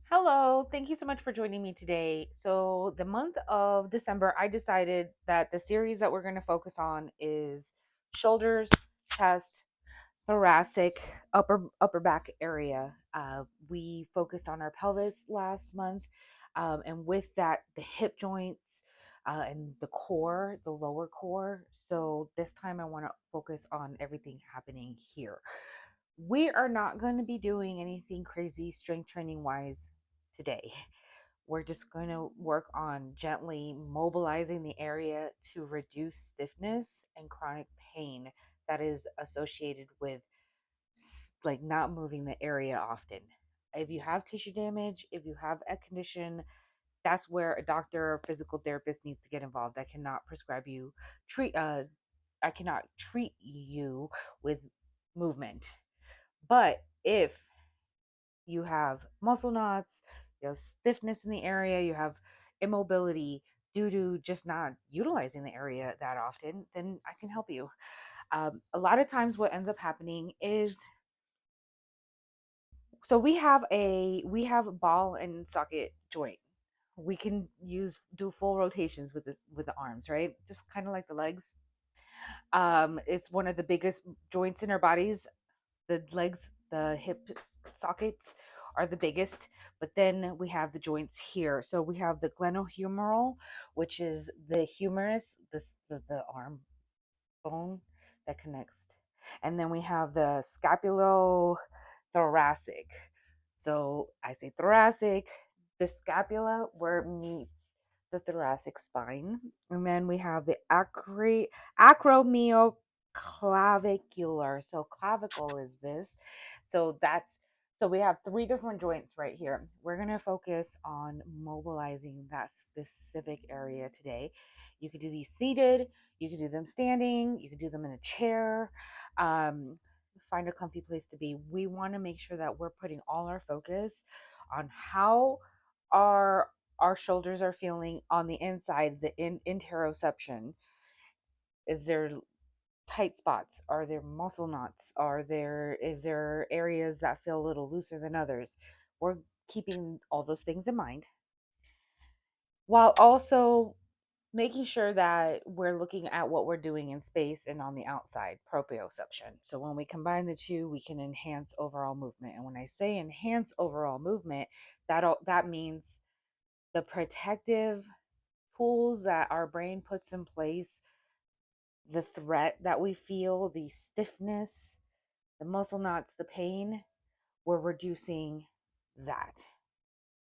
Hello, thank you so much for joining me today. So, the month of December, I decided that the series that we're going to focus on is shoulders, chest, thoracic, upper back area. We focused on our pelvis last month, and with that, the hip joints and the core, the lower core. So, this time, I want to focus on everything happening here. We are not going to be doing anything crazy strength training wise today. We're just going to work on gently mobilizing the area to reduce stiffness and chronic pain that is associated with like not moving the area often. If you have tissue damage, if you have a condition, that's where a doctor or physical therapist needs to get involved. I cannot prescribe you treat I cannot treat you with movement. But if you have muscle knots, you have stiffness in the area, you have immobility due to just not utilizing the area that often, then I can help you. A lot of times, what ends up happening is so we have a ball and socket joint. We can do full rotations with this with the arms, right? Just kind of like the legs. It's one of the biggest joints in our bodies. The legs, the hip sockets are the biggest, but then we have the joints here. So we have the glenohumeral, which is the humerus, the arm bone that connects. And then we have the scapulothoracic. So I say thoracic, the scapula where it meets the thoracic spine. And then we have the acromioclavicular. So clavicle is this. So that's so we have three different joints right here. We're going to focus on mobilizing that specific area today. You could do these seated, you can do them standing, you can do them in a chair. Um, find a comfy place to be. We want to make sure that we're putting all our focus on how our our shoulders are feeling on the inside, the interoception. Is there tight spots? Are there muscle knots? Is there areas that feel a little looser than others? We're keeping all those things in mind while also making sure that we're looking at what we're doing in space and on the outside, proprioception. So when we combine the two, we can enhance overall movement. And when I say enhance overall movement, that means the protective tools that our brain puts in place, the threat that we feel, the stiffness, the muscle knots, the pain, we're reducing that.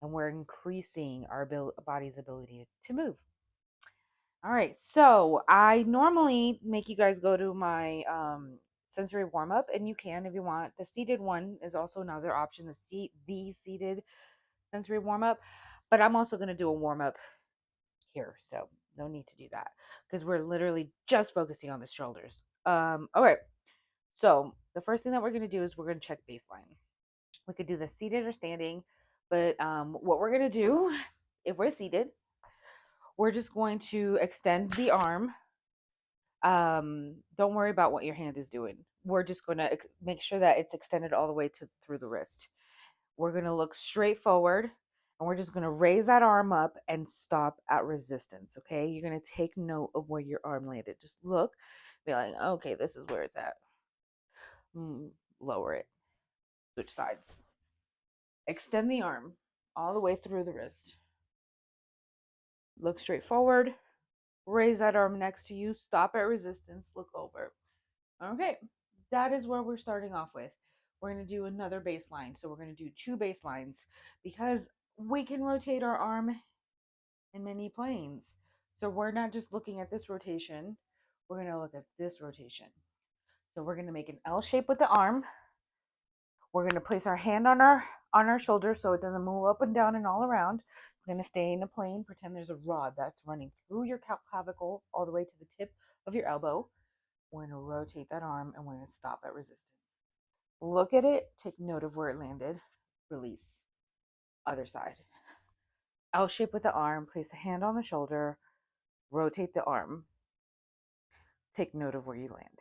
And we're increasing our body's ability to move. All right, so I normally make you guys go to my sensory warm up, and you can if you want. The seated one is also another option. The seated sensory warm up, but I'm also going to do a warm up here, so no need to do that because we're literally just focusing on the shoulders. All right, so the first thing that we're going to do is we're going to check baseline. We could do the seated or standing, but what we're going to do if we're seated, we're just going to extend the arm. Don't worry about what your hand is doing. We're just going to make sure that it's extended all the way to through the wrist. We're going to look straight forward, and we're just going to raise that arm up and stop at resistance. Okay, you're going to take note of where your arm landed. Just look, be like, okay, this is where it's at. Lower it. Switch sides. Extend the arm all the way through the wrist. Look straight forward. Raise that arm next to you. Stop at resistance. Look over. Okay, that is where we're starting off with. We're going to do another baseline. So we're going to do two baselines because we can rotate our arm in many planes. So we're not just looking at this rotation, we're going to look at this rotation. So we're going to make an L shape with the arm. We're going to place our hand on our shoulder so it doesn't move up and down and all around. It's going to stay in a plane. Pretend there's a rod that's running through your clavicle all the way to the tip of your elbow. We're going to rotate that arm and we're going to stop at resistance. Look at it, take note of where it landed, release. Other side. L shape with the arm, place a hand on the shoulder, rotate the arm, take note of where you land.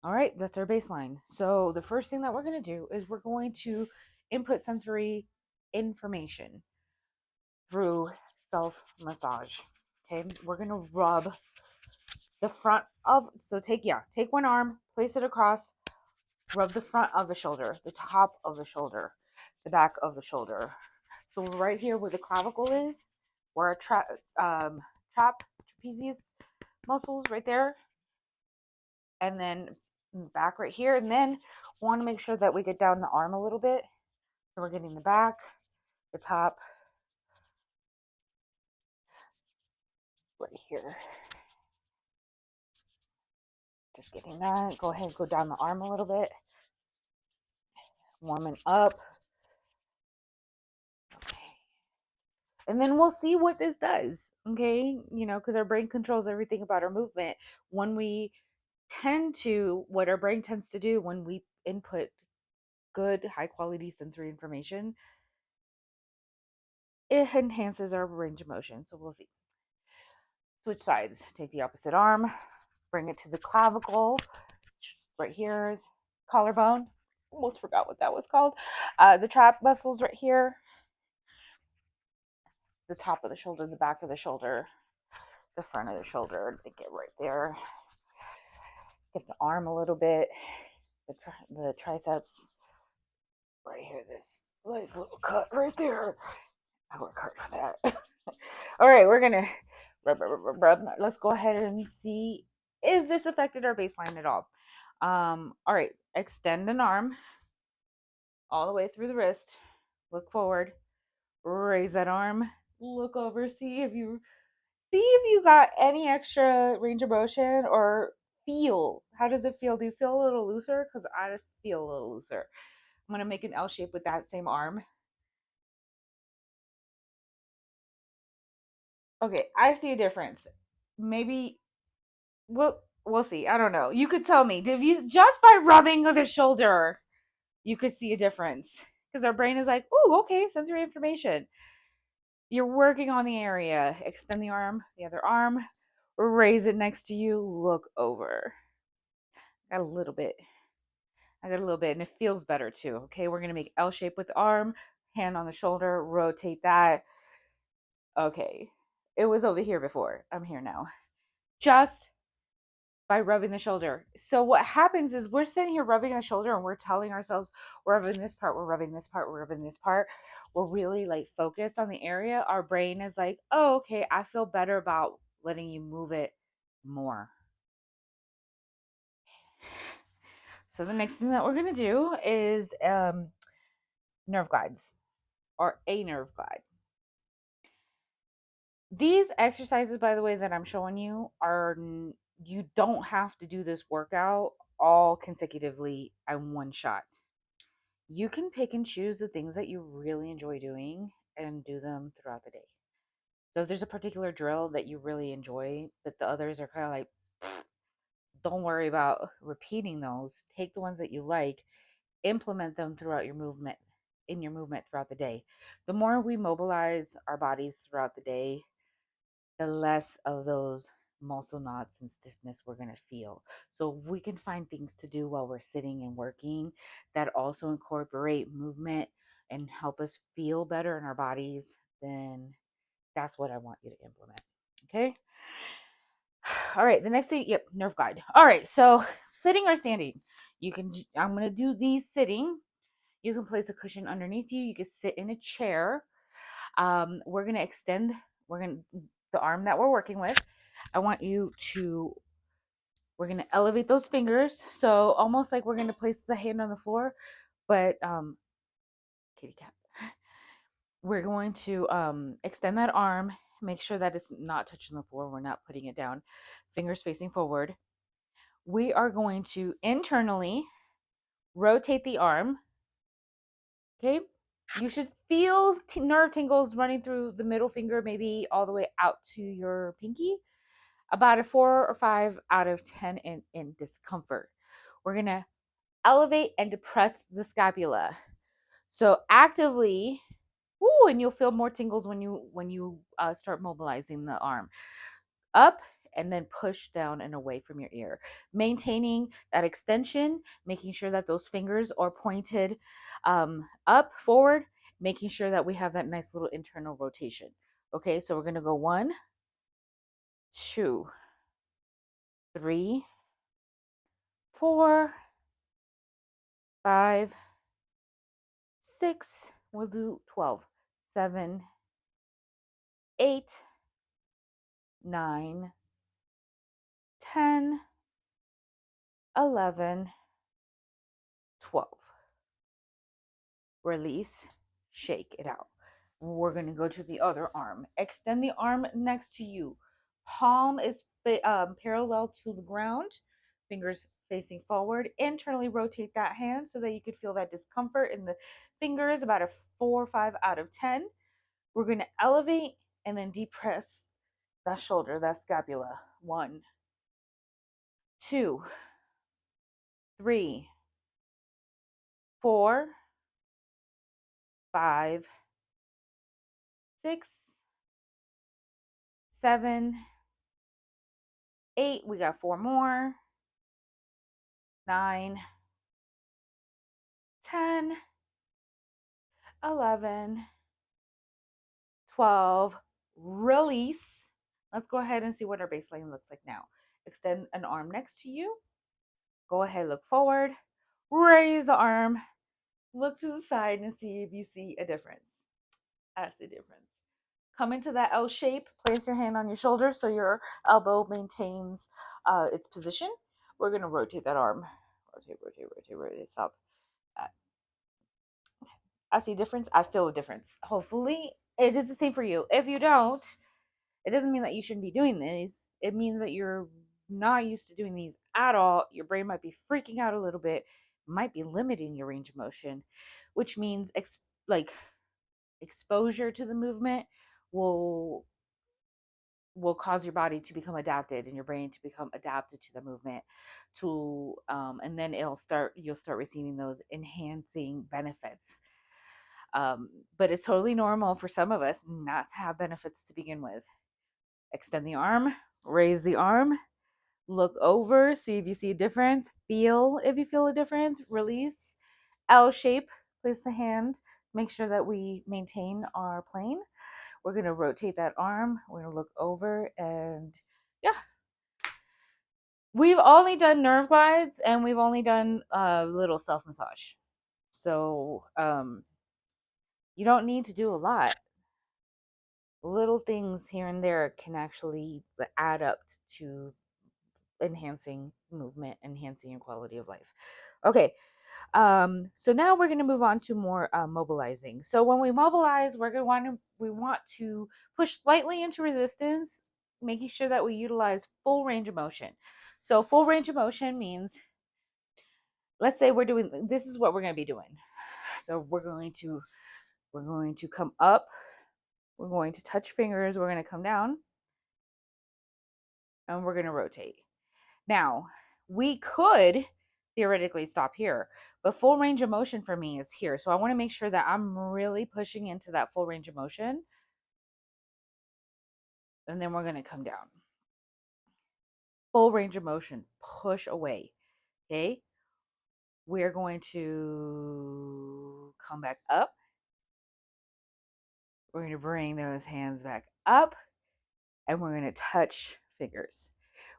All right, that's our baseline. So the first thing that we're going to do is we're going to input sensory information through self massage. Okay, we're going to rub the front of, so take one arm, place it across, rub the front of the shoulder, the top of the shoulder, the back of the shoulder. So right here where the clavicle is, where our trapezius muscles right there, and then back right here, and then we want to make sure that we get down the arm a little bit. So we're getting the back, the top, right here. Just getting that. Go ahead and go down the arm a little bit. Warming up. Okay. And then we'll see what this does. Okay. Because our brain controls everything about our movement. When we what our brain tends to do when we input good, high quality sensory information, it enhances our range of motion. So we'll see. Switch sides. Take the opposite arm, bring it to the clavicle, right here, collarbone. Almost forgot what that was called. The trap muscles right here, the top of the shoulder, the back of the shoulder, the front of the shoulder. Get right there. Get the arm a little bit, the triceps. Right here, this nice little cut right there. I work hard for that. All right, we're gonna rub. Let's go ahead and see if this affected our baseline at all. All right, extend an arm all the way through the wrist. Look forward. Raise that arm. Look over. See if you got any extra range of motion or feel. How does it feel? Do you feel a little looser? Because I feel a little looser. I'm gonna make an L shape with that same arm. Okay, I see a difference. Maybe we'll see. I don't know. You could tell me. If you just by rubbing the shoulder, you could see a difference. Because our brain is like, "Ooh, okay, sensory information." You're working on the area. Extend the arm, the other arm, raise it next to you, look over. Got a little bit. I got a little bit, and it feels better too. Okay, we're gonna make L shape with the arm, hand on the shoulder, rotate that. Okay, it was over here before. I'm here now. Just by rubbing the shoulder. So what happens is we're sitting here rubbing the shoulder and we're telling ourselves we're rubbing this part, we're rubbing this part, we're rubbing this part. We're really like focused on the area. Our brain is like, oh, okay, I feel better about letting you move it more. So the next thing that we're gonna do is nerve glides or a nerve glide. These exercises, by the way, that I'm showing you you don't have to do this workout all consecutively in one shot. You can pick and choose the things that you really enjoy doing and do them throughout the day. So if there's a particular drill that you really enjoy, but the others are kind of like, don't worry about repeating those. Take the ones that you like, implement them throughout your movement, in your movement throughout the day. The more we mobilize our bodies throughout the day, the less of those muscle knots and stiffness we're going to feel. So if we can find things to do while we're sitting and working that also incorporate movement and help us feel better in our bodies, then that's what I want you to implement. Okay. All right. The next thing, yep, nerve glide. All right. So sitting or standing, I'm going to do these sitting. You can place a cushion underneath you. You can sit in a chair. We're going to extend, the arm that we're working with. I want you to, we're going to elevate those fingers. So almost like we're going to place the hand on the floor, but kitty cat. We're going to extend that arm, make sure that it's not touching the floor. We're not putting it down. Fingers facing forward. We are going to internally rotate the arm. Okay. You should feel nerve tingles running through the middle finger, maybe all the way out to your pinky. About a 4 or 5 out of 10 in discomfort. We're going to elevate and depress the scapula. So actively, and you'll feel more tingles when you start mobilizing the arm. Up and then push down and away from your ear. Maintaining that extension, making sure that those fingers are pointed up, forward, making sure that we have that nice little internal rotation. Okay, so we're going to go 1, 2, 3, 4, 5, 6. We'll do 12, 7, 8, 9, 10, 11, 12. Release, shake it out. We're going to go to the other arm. Extend the arm next to you. Palm is parallel to the ground, fingers facing forward. Internally rotate that hand so that you could feel that discomfort in the fingers, about a 4 or 5 out of 10. We're going to elevate and then depress that shoulder, that scapula. 1, 2, 3, 4, 5, 6, 7, 8. We got 4 more. 9, 10, 11, 12. Release. Let's go ahead and see what our baseline looks like now. Extend an arm next to you. Go ahead, look forward. Raise the arm. Look to the side and see if you see a difference. That's the difference. Come into that L shape. Place your hand on your shoulder so your elbow maintains its position. We're going to rotate that arm. Rotate, rotate, rotate, rotate. Stop. I see a difference. I feel a difference. Hopefully, it is the same for you. If you don't, it doesn't mean that you shouldn't be doing these. It means that you're not used to doing these at all. Your brain might be freaking out a little bit, might be limiting your range of motion, which means like exposure to the movement will cause your body to become adapted and your brain to become adapted to the movement and then you'll start receiving those enhancing benefits. But it's totally normal for some of us not to have benefits to begin with. Extend the arm, raise the arm, look over, see if you see a difference, feel if you feel a difference, release. L shape, place the hand, make sure that we maintain our plane. We're going to rotate that arm, we're going to look over, and yeah. We've only done nerve glides and we've only done a little self massage. So you don't need to do a lot. Little things here and there can actually add up to enhancing movement, enhancing your quality of life. Okay, so now we're going to move on to more mobilizing. So when we mobilize, we want to push slightly into resistance, making sure that we utilize full range of motion. So full range of motion means, let's say this is what we're going to be doing. So we're going to come up, we're going to touch fingers, we're going to come down, and we're going to rotate. Now, we could theoretically stop here, but full range of motion for me is here. So I want to make sure that I'm really pushing into that full range of motion. And then we're going to come down. Full range of motion, push away. Okay. We're going to come back up. We're going to bring those hands back up and we're going to touch fingers.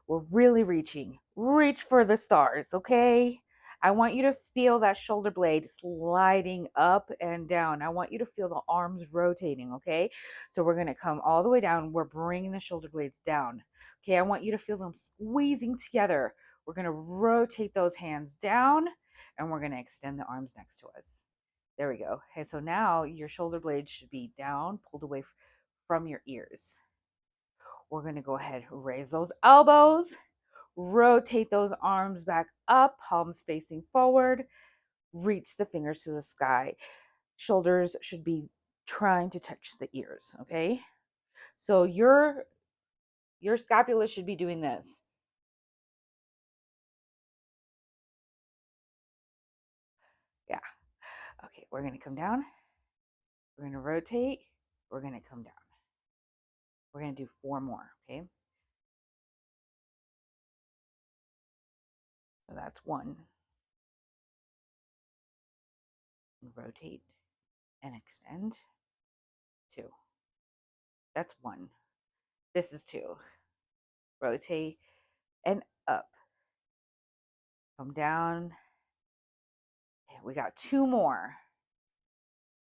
We're really reaching. Reach for the stars, okay? I want you to feel that shoulder blade sliding up and down. I want you to feel the arms rotating, okay? So we're going to come all the way down. We're bringing the shoulder blades down. Okay, I want you to feel them squeezing together. We're going to rotate those hands down and we're going to extend the arms next to us. There we go. Okay, so now your shoulder blades should be down, pulled away from your ears. We're going to go ahead, raise those elbows, rotate those arms back up, palms facing forward, reach the fingers to the sky. Shoulders should be trying to touch the ears, okay? So your scapula should be doing this. Yeah. Okay, we're going to come down. We're going to rotate. We're going to come down. We're going to do 4 more, okay? So that's 1. Rotate and extend. 2. That's 1. This is 2. Rotate and up. Come down. We got 2 more.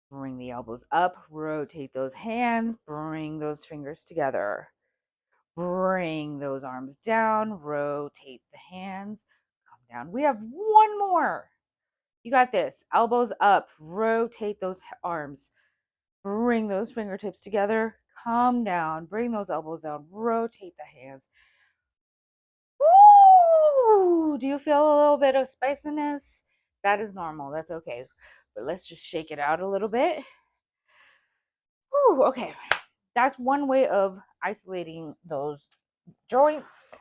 Bring the elbows up, rotate those hands, bring those fingers together. Bring those arms down, rotate the hands, come down. We have 1 more. You got this. Elbows up, rotate those arms. Bring those fingertips together, come down, bring those elbows down, rotate the hands. Woo! Do you feel a little bit of spiciness? That is normal. That's okay. But let's just shake it out a little bit. Woo, okay. That's one way of isolating those joints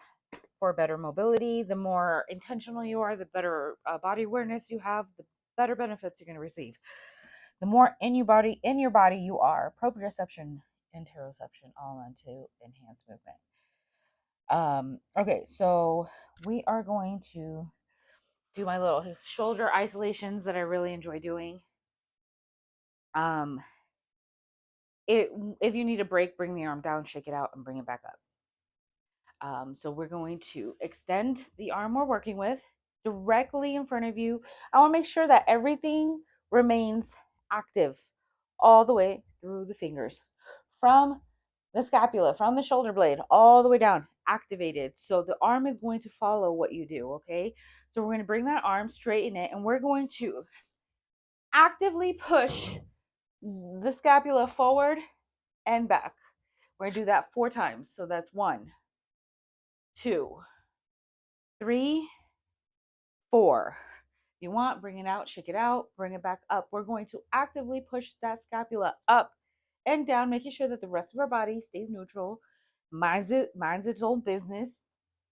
for better mobility. The more intentional you are, the better body awareness you have, the better benefits you're going to receive. The more in your body you are, proprioception, interoception, all on to enhance movement. Okay, so we are going to do my little shoulder isolations that I really enjoy doing. If you need a break, bring the arm down, shake it out, and bring it back up. So we're going to extend the arm we're working with directly in front of you. I want to make sure that everything remains active all the way through the fingers, from the scapula, from the shoulder blade, all the way down, activated. So the arm is going to follow what you do, okay? So we're going to bring that arm, straighten it, and we're going to actively push the scapula forward and back. We're going to do that 4 times. So that's 1, 2, 3, 4. If you want, bring it out, shake it out, bring it back up. We're going to actively push that scapula up and down, making sure that the rest of our body stays neutral, minds its own business,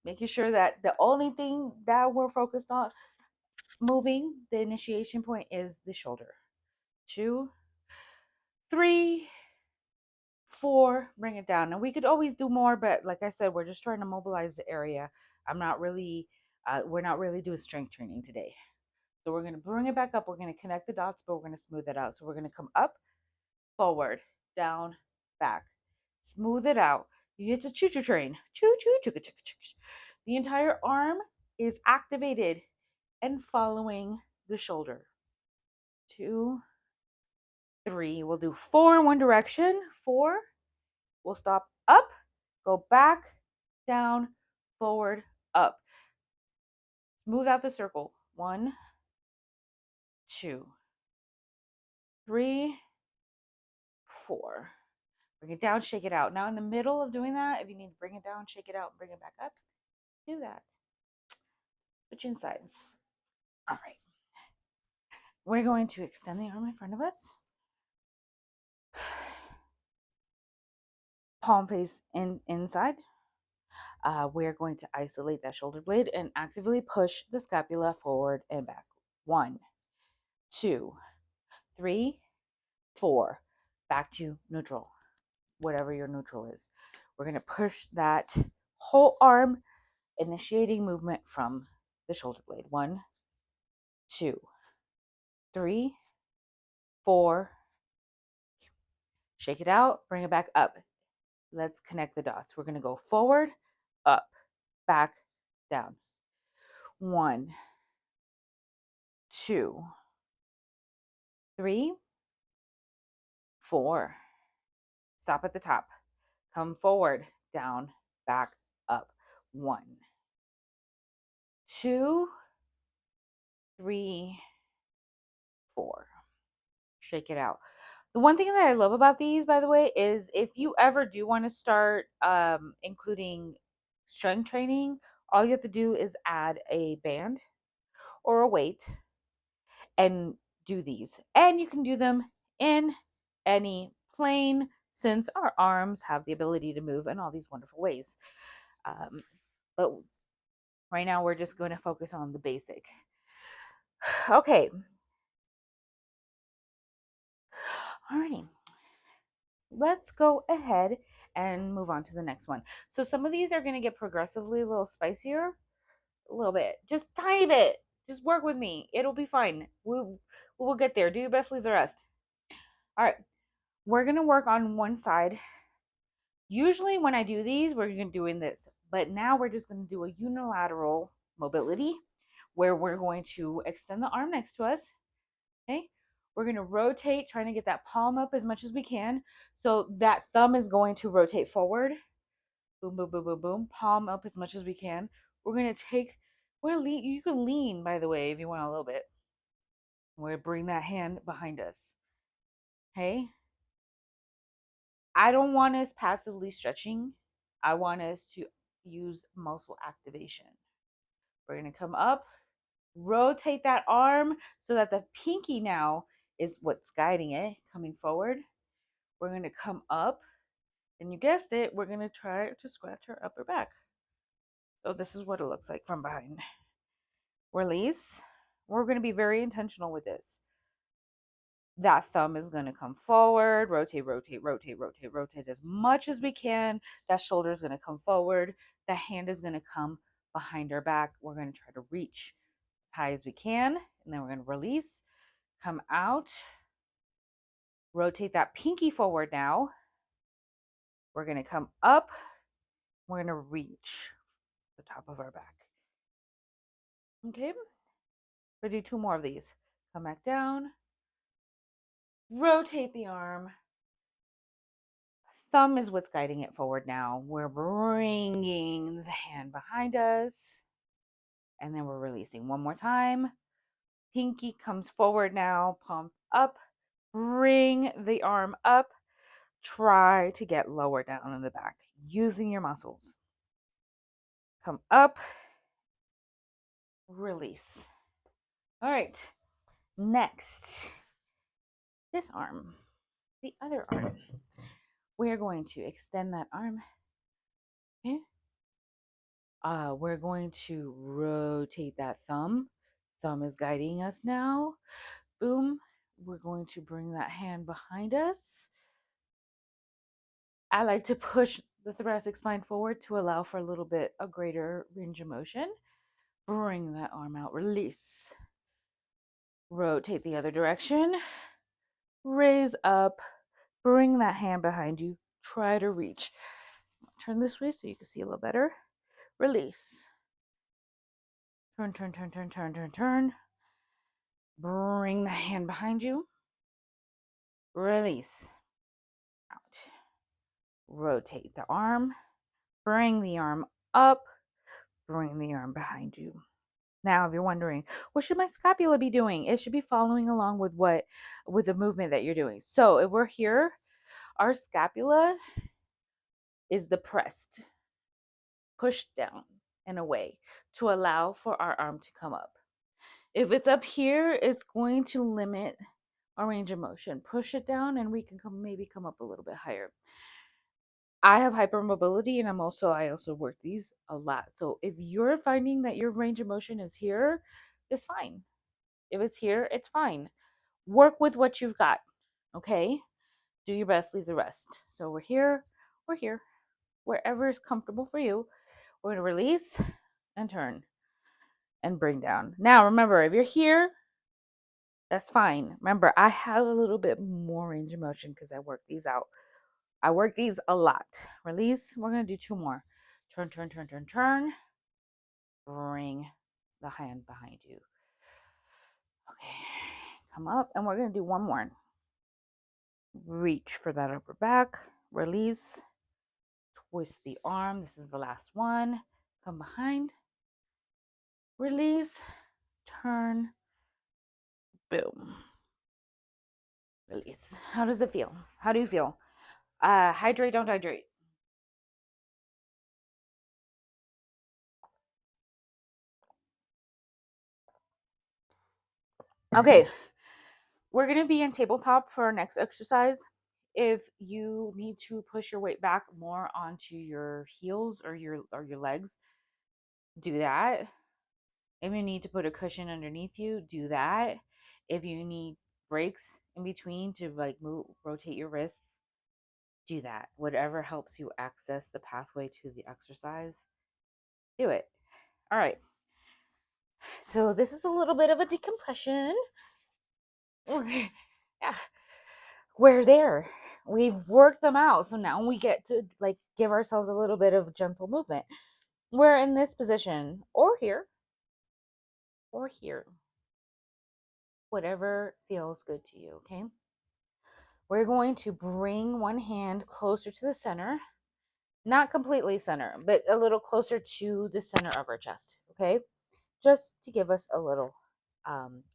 making sure that the only thing that we're focused on moving, the initiation point, is the shoulder. 2, 3, 4, bring it down. Now we could always do more, but like I said, we're just trying to mobilize the area. We're not really doing strength training today. So we're going to bring it back up. We're going to connect the dots, but we're going to smooth it out. So we're going to come up, forward, down, back. Smooth it out. You get to choo-choo train. Choo-choo, choo-choo-choo-choo. The entire arm is activated and following the shoulder. 2, 3. We'll do 4 in one direction. 4. We'll stop up, go back, down, forward, up. Smooth out the circle. 1, 2, 3, 4. Bring it down, shake it out. Now in the middle of doing that, if you need to bring it down, shake it out, and bring it back up, do that. Switch insides. All right. We're going to extend the arm in front of us. Palm face inside. We're going to isolate that shoulder blade and actively push the scapula forward and back. 1, 2, 3, 4. Back to neutral, whatever your neutral is. We're going to push that whole arm, initiating movement from the shoulder blade. 1, 2, 3, 4. Shake it out, bring it back up. Let's connect the dots. We're going to go forward, up, back, down. 1, 2, 3, 4. Stop at the top. Come forward, down, back, up. 1, 2, 3, 4. Shake it out. The one thing that I love about these, by the way, is if you ever do want to start including strength training, all you have to do is add a band or a weight and do these. And you can do them in any plane, since our arms have the ability to move in all these wonderful ways. But right now, we're just going to focus on the basic. Okay. Alrighty. Let's go ahead and move on to the next one. So some of these are going to get progressively a little spicier, a little bit, just tiny bit. Just work with me. It'll be fine. We'll get there. Do your best, leave the rest. All right, we're going to work on one side. Usually when I do these, we're going to doing this, but now we're just going to do a unilateral mobility where we're going to extend the arm next to us. Okay. We're going to rotate, trying to get that palm up as much as we can. So that thumb is going to rotate forward. Boom, boom, boom, boom, boom. Palm up as much as we can. We're going to take, you can lean, by the way, if you want a little bit. We're going to bring that hand behind us. Okay. I don't want us passively stretching. I want us to use muscle activation. We're going to come up, rotate that arm so that the pinky now is what's guiding it, coming forward. We're going to come up, and you guessed it, we're going to try to scratch our upper back. So this is what it looks like from behind. Release. We're going to be very intentional with this. That thumb is going to come forward, rotate, rotate, rotate, rotate, rotate as much as we can. That shoulder is going to come forward. The hand is going to come behind our back. We're going to try to reach as high as we can, and then we're going to release, come out, rotate that pinky forward now. We're going to come up. We're going to reach the top of our back. Okay. We'll do 2 more of these. Come back down. Rotate the arm. Thumb is what's guiding it forward now. We're bringing the hand behind us. And then we're releasing 1 more time. Pinky comes forward now. Palm up. Bring the arm up. Try to get lower down in the back using your muscles. Come up. Release. All right. Next, this arm, the other arm. We are going to extend that arm. Okay. We're going to rotate that thumb. Thumb is guiding us now. Boom. We're going to bring that hand behind us. I like to push the thoracic spine forward to allow for a little bit a greater range of motion. Bring that arm out. Release. Rotate the other direction. Raise up. Bring that hand behind you. Try to reach. Turn this way so you can see a little better. Release. Turn, turn, turn, turn, turn, turn, turn. Bring the hand behind you. Release. Out. Rotate the arm. Bring the arm up. Bring the arm behind you. Now, if you're wondering, what should my scapula be doing? It should be following along with the movement that you're doing. So if we're here, our scapula is depressed, pushed down and away to allow for our arm to come up. If it's up here, it's going to limit our range of motion. Push it down and we can maybe come up a little bit higher. I have hypermobility and I also work these a lot. So if you're finding that your range of motion is here, it's fine. If it's here, it's fine. Work with what you've got. Okay? Do your best, leave the rest. So we're here, wherever is comfortable for you. We're going to release and turn and bring down. Now, remember, if you're here, that's fine. Remember, I have a little bit more range of motion because I work these out. I work these a lot. Release. We're going to do 2 more. Turn, turn, turn, turn, turn. Bring the hand behind you. Okay. Come up, and we're going to do 1 more. Reach for that upper back. Release. Twist the arm. This is the last one. Come behind. Release. Turn. Boom. Release. How does it feel? How do you feel? Hydrate, don't hydrate. Okay, we're going to be in tabletop for our next exercise. If you need to push your weight back more onto your heels or your legs, do that. If you need to put a cushion underneath you, do that. If you need breaks in between to like rotate your wrists, do that. Whatever helps you access the pathway to the exercise, do it. All right. So this is a little bit of a decompression. Yeah. we're there. We've worked them out. So now we get to like give ourselves a little bit of gentle movement. We're in this position or here, whatever feels good to you. Okay. We're going to bring one hand closer to the center, not completely center, but a little closer to the center of our chest. Okay. Just to give us a little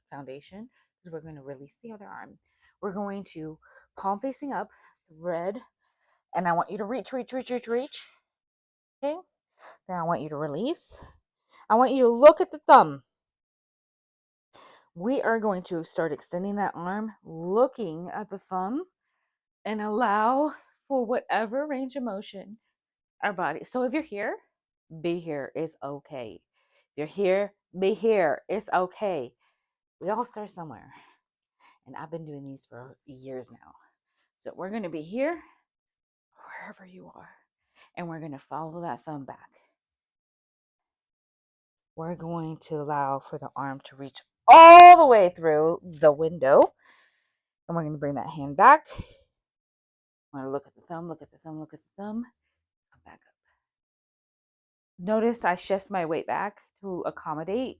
foundation, because we're going to release the other arm. We're going to palm facing up, thread, and I want you to reach. Okay. Then I want you to release. I want you to look at the thumb. We are going to start extending that arm, looking at the thumb, and allow for whatever range of motion our body. So if you're here, be here. It's okay. If you're here, be here. It's okay. We all start somewhere. And I've been doing these for years now. So we're going to be here, wherever you are. And we're going to follow that thumb back. We're going to allow for the arm to reach all the way through the window. And we're going to bring that hand back. I'm going to look at the thumb, look at the thumb, look at the thumb. Come back up. Notice I shift my weight back to accommodate.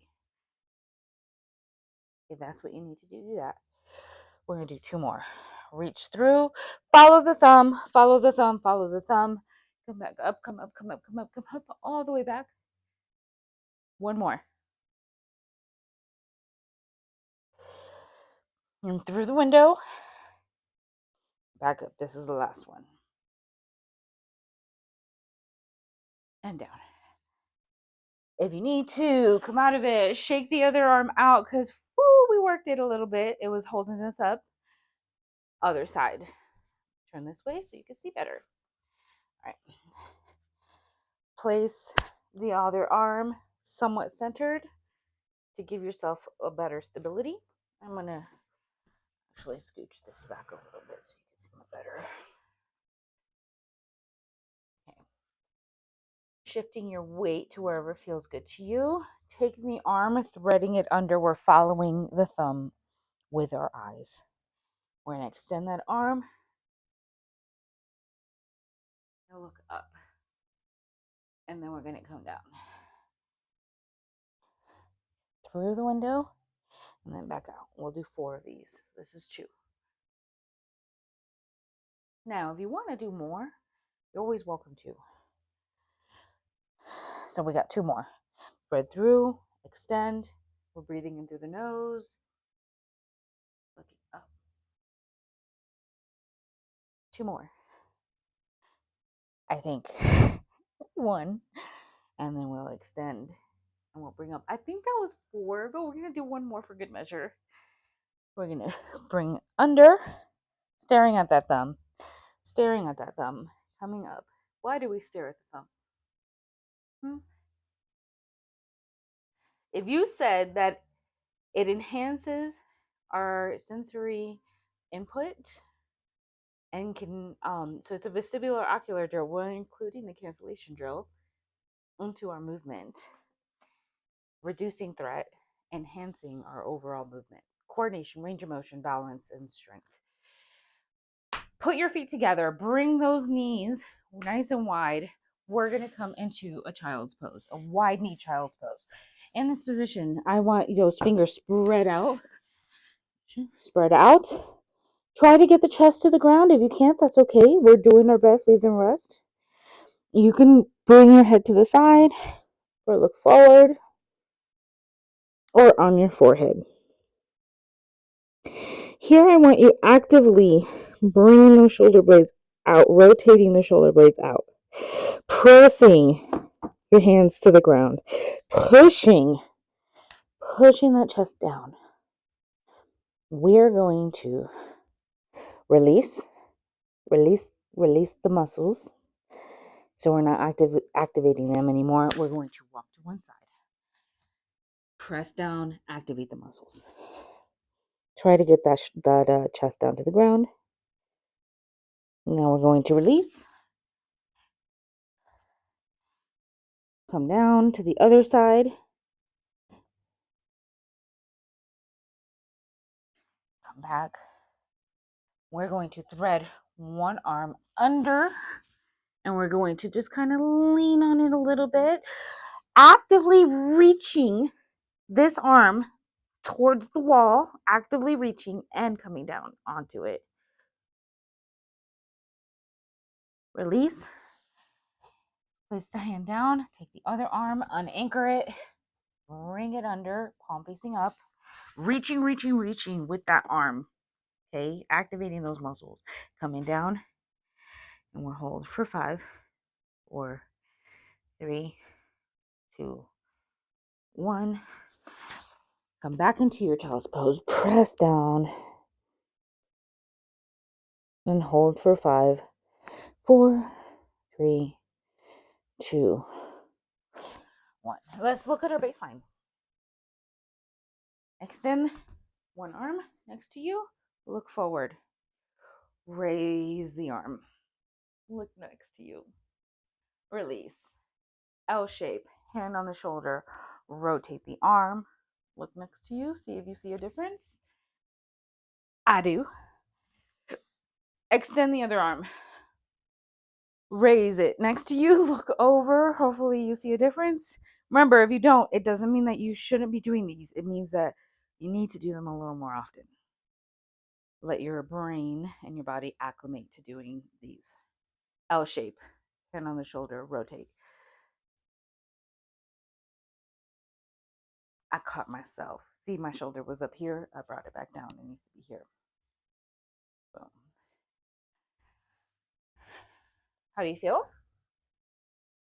If that's what you need to do, do that. We're going to do two more. Reach through, follow the thumb, follow the thumb, follow the thumb. Come back up, come up, come up, come up, come up, all the way back. One more. And through the window. Back up. This is the last one. And down. If you need to, come out of it. Shake the other arm out because we worked it a little bit. It was holding us up. Other side. Turn this way so you can see better. All right. Place the other arm somewhat centered to give yourself a better stability. I'm going to actually scooch this back a little bit so you can see better. Okay. Shifting your weight to wherever feels good to you. Taking the arm, threading it under. We're following the thumb with our eyes. We're going to extend that arm and look up. And then we're going to come down. Through the window and then back out. We'll do 4 of these. This is 2. Now, if you want to do more, you're always welcome to. So we got 2 more. Spread through, extend. We're breathing in through the nose. Looking up. 2 more. I think. 1. And then we'll extend. And we'll bring up. I think that was 4, but we're going to do 1 more for good measure. We're going to bring under, staring at that thumb. Staring at that thumb. Coming up. Why do we stare at the thumb? If you said that it enhances our sensory input and can, so it's a vestibular ocular drill, we're including the cancellation drill into our movement, reducing threat, enhancing our overall movement, coordination, range of motion, balance, and strength. Put your feet together, bring those knees nice and wide. We're going to come into a child's pose, a wide knee child's pose. In this position, I want those fingers spread out. Spread out. Try to get the chest to the ground. If you can't, that's okay. We're doing our best. Leave them rest. You can bring your head to the side or look forward or on your forehead. Here, I want you actively bringing those shoulder blades out, rotating the shoulder blades out, pressing your hands to the ground, pushing that chest down. We're going to release the muscles. So we're not activating them anymore. We're going to walk to one side. Press down, activate the muscles. Try to get that chest down to the ground. Now we're going to release. Come down to the other side. Come back. We're going to thread one arm under, and we're going to just kind of lean on it a little bit, actively reaching this arm towards the wall, actively reaching and coming down onto it. Release. Place the hand down, take the other arm, unanchor it, bring it under, palm facing up, reaching, reaching, reaching with that arm. Okay, activating those muscles. Coming down, and we'll hold for 5, 4, 3, 2, 1. Come back into your child's pose. Press down and hold for 5, 4, 3, 2, 1. Let's look at our baseline. Extend one arm next to you. Look forward. Raise the arm. Look next to you. Release. L shape. Hand on the shoulder. Rotate the arm. Look next to you. See if you see a difference. I do. Extend the other arm. Raise it next to you. Look over. Hopefully you see a difference. Remember, if you don't, it doesn't mean that you shouldn't be doing these. It means that you need to do them a little more often. Let your brain and your body acclimate to doing these. L shape. Hand on the shoulder. Rotate. I caught myself. See, my shoulder was up here. I brought it back down. It needs to be here. Boom. How do you feel?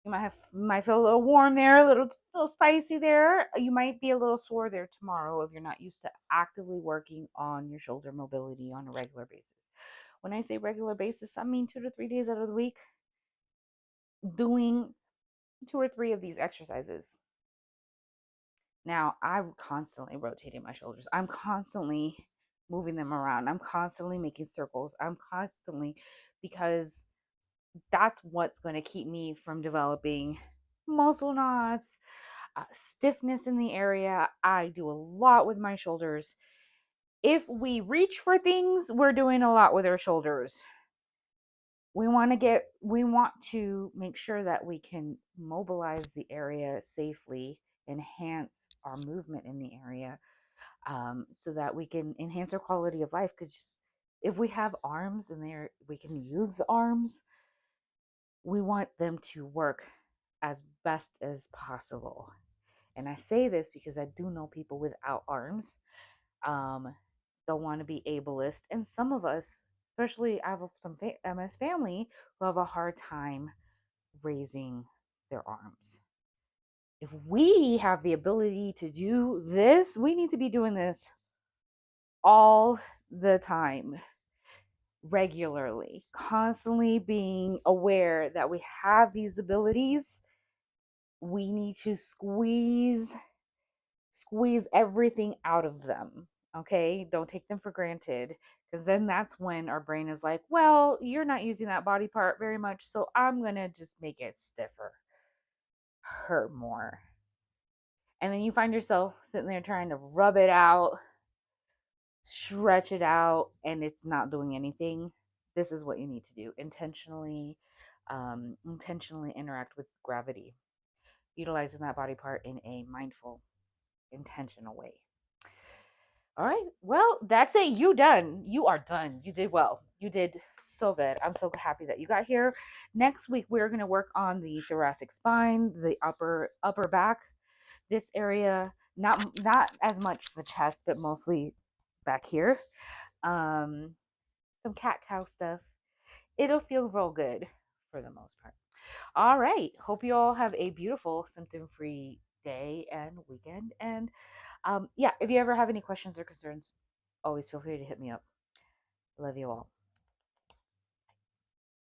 You might feel a little warm there, a little spicy there. You might be a little sore there tomorrow if you're not used to actively working on your shoulder mobility on a regular basis. When I say regular basis, I mean 2 to 3 days out of the week, doing 2 or 3 of these exercises. Now, I'm constantly rotating my shoulders. I'm constantly moving them around. I'm constantly making circles. Because that's what's going to keep me from developing muscle knots, stiffness in the area. I do a lot with my shoulders. If we reach for things, we're doing a lot with our shoulders. We want to make sure that we can mobilize the area safely, enhance our movement in the area, so that we can enhance our quality of life. Because if we have arms and we can use the arms, we want them to work as best as possible. And I say this because I do know people without arms, um, don't want to be ableist. And some of us, especially I have some MS family who have a hard time raising their arms. If we have the ability to do this, we need to be doing this all the time, regularly, constantly being aware that we have these abilities. We need to squeeze everything out of them. Okay, don't take them for granted, because then that's when our brain is like, well, you're not using that body part very much, so I'm gonna just make it stiffer, hurt more. And then you find yourself sitting there trying to rub it out, stretch it out, and it's not doing anything. This is what you need to do: intentionally interact with gravity, utilizing that body part in a mindful, intentional way. All right. Well, that's it. You done. You are done. You did well. You did so good. I'm so happy that you got here. Next week we're going to work on the thoracic spine, the upper back, this area, not as much the chest, but mostly back here. Some cat cow stuff. It'll feel real good for the most part. All right. Hope you all have a beautiful symptom-free day and weekend. And yeah, if you ever have any questions or concerns, always feel free to hit me up. Love you all.